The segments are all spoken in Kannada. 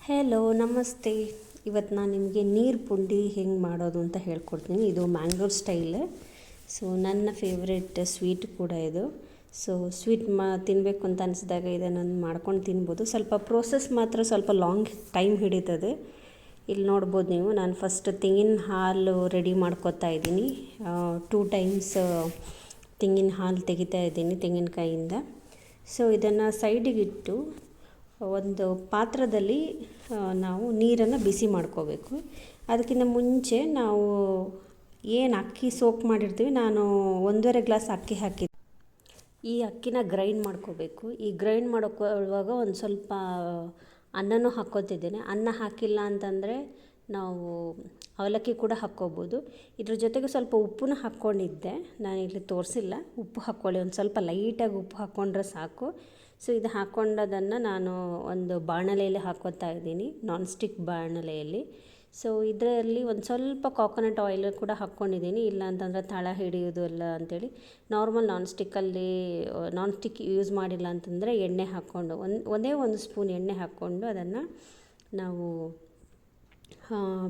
ಹೆಲೋ ನಮಸ್ತೆ. ಇವತ್ತು ನಾನು ನಿಮಗೆ ನೀರು ಪುಂಡಿ ಹೆಂಗೆ ಮಾಡೋದು ಅಂತ ಹೇಳ್ಕೊಡ್ತೀನಿ. ಇದು ಮ್ಯಾಂಗ್ಳೂರ್ ಸ್ಟೈಲ್. ಸೊ ನನ್ನ ಫೇವ್ರೆಟ್ ಸ್ವೀಟ್ ಕೂಡ ಇದು. ಸೊ ಸ್ವೀಟ್ ತಿನ್ನಬೇಕು ಅಂತ ಅನಿಸಿದಾಗ ಇದನ್ನು ಮಾಡ್ಕೊಂಡು ತಿನ್ಬೋದು. ಸ್ವಲ್ಪ ಪ್ರೋಸೆಸ್ ಮಾತ್ರ ಸ್ವಲ್ಪ ಲಾಂಗ್ ಟೈಮ್ ಹಿಡಿತದೆ. ಇಲ್ಲಿ ನೋಡ್ಬೋದು ನೀವು, ನಾನು ಫಸ್ಟ್ ತೆಂಗಿನ ಹಾಲು ರೆಡಿ ಮಾಡ್ಕೊತಾ ಇದ್ದೀನಿ. 2 ಟೈಮ್ಸ್ ತೆಂಗಿನ ಹಾಲು ತೆಗಿತಾ ಇದ್ದೀನಿ ತೆಂಗಿನಕಾಯಿಯಿಂದ. ಸೊ ಇದನ್ನು ಸೈಡಿಗಿಟ್ಟು ಒಂದು ಪಾತ್ರದಲ್ಲಿ ನಾವು ನೀರನ್ನು ಬಿಸಿ ಮಾಡ್ಕೋಬೇಕು. ಅದಕ್ಕಿಂತ ಮುಂಚೆ ನಾವು ಏನು ಅಕ್ಕಿ ಸೋಕ್ ಮಾಡಿರ್ತೀವಿ, ನಾನು 1.5 ಗ್ಲಾಸ್ ಅಕ್ಕಿ ಹಾಕಿದ್ದೆ. ಈ ಅಕ್ಕಿನ ಗ್ರೈಂಡ್ ಮಾಡ್ಕೋಬೇಕು. ಈ ಗ್ರೈಂಡ್ ಮಾಡೋಕೊಳ್ಳುವಾಗ ಒಂದು ಸ್ವಲ್ಪ ಅನ್ನನೂ ಹಾಕ್ಕೋತಿದ್ದೇನೆ. ಅನ್ನ ಹಾಕಿಲ್ಲ ಅಂತಂದರೆ ನಾವು ಅವಲಕ್ಕಿ ಕೂಡ ಹಾಕ್ಕೋಬೋದು. ಇದ್ರ ಜೊತೆಗೆ ಸ್ವಲ್ಪ ಉಪ್ಪನ್ನ ಹಾಕ್ಕೊಂಡಿದ್ದೆ, ನಾನಿಲ್ಲಿ ತೋರಿಸಿಲ್ಲ. ಉಪ್ಪು ಹಾಕ್ಕೊಳ್ಳಿ, ಒಂದು ಸ್ವಲ್ಪ ಲೈಟಾಗಿ ಉಪ್ಪು ಹಾಕ್ಕೊಂಡ್ರೆ ಸಾಕು. ಸೊ ಇದು ಹಾಕ್ಕೊಂಡದನ್ನು ನಾನು ಒಂದು ಬಾಣಲೆಯಲ್ಲಿ ಹಾಕ್ಕೋತಾ ಇದ್ದೀನಿ, ನಾನ್ ಸ್ಟಿಕ್ ಬಾಣಲೆಯಲ್ಲಿ. ಸೊ ಇದರಲ್ಲಿ ಒಂದು ಸ್ವಲ್ಪ ಕೋಕೋನಟ್ ಆಯಿಲ್ ಕೂಡ ಹಾಕ್ಕೊಂಡಿದ್ದೀನಿ, ಇಲ್ಲ ಅಂತಂದರೆ ತಳ ಹಿಡಿಯೋದು ಎಲ್ಲ ಅಂಥೇಳಿ. ನಾರ್ಮಲ್ ನಾನ್ ಸ್ಟಿಕ್ ಯೂಸ್ ಮಾಡಿಲ್ಲ ಅಂತಂದರೆ ಎಣ್ಣೆ ಹಾಕ್ಕೊಂಡು ಒಂದೇ ಒಂದು ಸ್ಪೂನ್ ಎಣ್ಣೆ ಹಾಕ್ಕೊಂಡು ಅದನ್ನು ನಾವು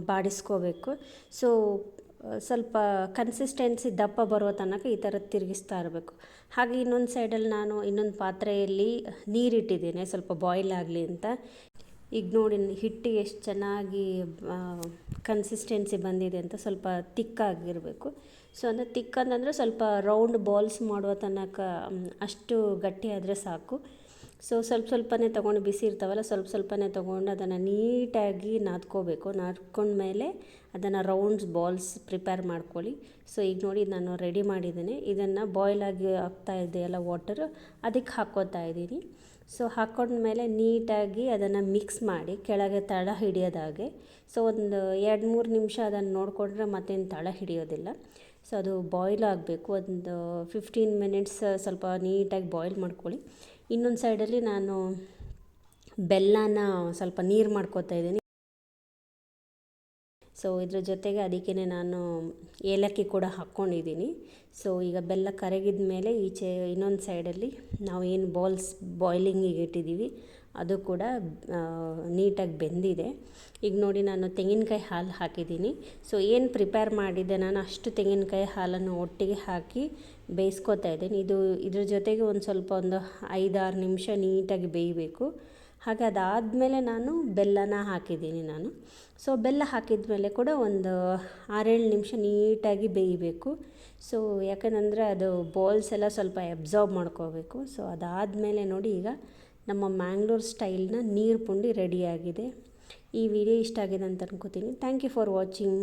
ಬಾಡಿಸ್ಕೋಬೇಕು. ಸೊ ಸ್ವಲ್ಪ ಕನ್ಸಿಸ್ಟೆನ್ಸಿ ದಪ್ಪ ಬರೋ ತನಕ ಈ ಥರ ತಿರುಗಿಸ್ತಾ ಇರಬೇಕು. ಹಾಗೆ ಇನ್ನೊಂದು ಸೈಡಲ್ಲಿ ನಾನು ಇನ್ನೊಂದು ಪಾತ್ರೆಯಲ್ಲಿ ನೀರಿಟ್ಟಿದ್ದೇನೆ ಸ್ವಲ್ಪ ಬಾಯ್ಲ್ ಆಗಲಿ ಅಂತ. ಈಗ ನೋಡಿ ಹಿಟ್ಟು ಎಷ್ಟು ಚೆನ್ನಾಗಿ ಕನ್ಸಿಸ್ಟೆನ್ಸಿ ಬಂದಿದೆ ಅಂತ. ಸ್ವಲ್ಪ ತಿಕ್ಕಾಗಿರಬೇಕು. ಸೊ ಅಂದರೆ ತಿಕ್ಕಂತಂದರೆ ಸ್ವಲ್ಪ ರೌಂಡ್ ಬಾಲ್ಸ್ ಮಾಡುವ ತನಕ ಅಷ್ಟು ಗಟ್ಟಿ ಆದರೆ ಸಾಕು. ಸೊ ಸ್ವಲ್ಪನೇ ತೊಗೊಂಡು, ಬಿಸಿ ಇರ್ತಾವಲ್ಲ, ಸ್ವಲ್ಪನೇ ತೊಗೊಂಡು ಅದನ್ನು ನೀಟಾಗಿ ನಾದ್ಕೋಬೇಕು. ನಾದ್ಕೊಂಡ್ಮೇಲೆ ಅದನ್ನು ರೌಂಡ್ಸ್ ಬಾಲ್ಸ್ ಪ್ರಿಪೇರ್ ಮಾಡ್ಕೊಳ್ಳಿ. ಸೊ ಈಗ ನೋಡಿ ನಾನು ರೆಡಿ ಮಾಡಿದ್ದೀನಿ. ಇದನ್ನು ಬಾಯ್ಲ್ ಆಗಿ ಆಗ್ತಾ ಇದೆಯಲ್ಲ ವಾಟರ್, ಅದಕ್ಕೆ ಹಾಕ್ಕೋತಾ ಇದ್ದೀನಿ. ಸೊ ಹಾಕ್ಕೊಂಡ್ಮೇಲೆ ನೀಟಾಗಿ ಅದನ್ನು ಮಿಕ್ಸ್ ಮಾಡಿ ಕೆಳಗೆ ತಳ ಹಿಡಿಯೋದಾಗೆ. ಸೊ ಒಂದು 2-3 ನಿಮಿಷ ಅದನ್ನು ನೋಡಿಕೊಂಡ್ರೆ ಮತ್ತೇನು ತಳ ಹಿಡಿಯೋದಿಲ್ಲ. ಸೊ ಅದು ಬಾಯ್ಲ್ ಆಗಬೇಕು. ಒಂದು 15 ಮಿನಿಟ್ಸ್ ಸ್ವಲ್ಪ ನೀಟಾಗಿ ಬಾಯ್ಲ್ ಮಾಡ್ಕೊಳ್ಳಿ. ಇನ್ನೊಂದು ಸೈಡಲ್ಲಿ ನಾನು ಬೆಲ್ಲನ ಸ್ವಲ್ಪ ನೀರು ಮಾಡ್ಕೋತಾ ಇದ್ದೀನಿ. ಸೊ ಇದ್ರ ಜೊತೆಗೆ ಅದಕ್ಕೇ ನಾನು ಏಲಕ್ಕಿ ಕೂಡ ಹಾಕ್ಕೊಂಡಿದ್ದೀನಿ. ಸೊ ಈಗ ಬೆಲ್ಲ ಕರಗಿದ ಮೇಲೆ ಈಚೆ ಇನ್ನೊಂದು ಸೈಡಲ್ಲಿ ನಾವು ಏನು ಬಾಲ್ಸ್ ಬಾಯ್ಲಿಂಗಿಗೆ ಇಟ್ಟಿದ್ದೀವಿ ಅದು ಕೂಡ ನೀಟಾಗಿ ಬೆಂದಿದೆ. ಈಗ ನೋಡಿ ನಾನು ತೆಂಗಿನಕಾಯಿ ಹಾಲು ಹಾಕಿದ್ದೀನಿ. ಸೊ ಏನು ಪ್ರಿಪೇರ್ ಮಾಡಿದ್ದೆ ನಾನು ಅಷ್ಟು ತೆಂಗಿನಕಾಯಿ ಹಾಲನ್ನು ಒಟ್ಟಿಗೆ ಹಾಕಿ ಬೇಯಿಸ್ಕೊತಾ ಇದ್ದೀನಿ. ಇದ್ರ ಜೊತೆಗೆ ಒಂದು 5-6 ನಿಮಿಷ ನೀಟಾಗಿ ಬೇಯಬೇಕು. ಹಾಗೆ ಅದಾದಮೇಲೆ ನಾನು ಬೆಲ್ಲನ ಹಾಕಿದ್ದೀನಿ ನಾನು. ಸೊ ಬೆಲ್ಲ ಹಾಕಿದ ಮೇಲೆ ಕೂಡ ಒಂದು 6-7 ನಿಮಿಷ ನೀಟಾಗಿ ಬೇಯಬೇಕು. ಸೊ ಯಾಕಂದರೆ ಅದು ಬಾಲ್ಸ್ ಎಲ್ಲ ಸ್ವಲ್ಪ ಅಬ್ಸಾರ್ಬ್ ಮಾಡ್ಕೋಬೇಕು. ಸೊ ಅದಾದಮೇಲೆ ನೋಡಿ ಈಗ ನಮ್ಮ ಮ್ಯಾಂಗ್ಳೂರ್ ಸ್ಟೈಲ್ನ ನೀರು ಪುಂಡಿ ರೆಡಿಯಾಗಿದೆ. ಈ ವಿಡಿಯೋ ಇಷ್ಟ ಆಗಿದೆ ಅಂತ ಅನ್ಕೋತೀನಿ. Thank you for watching.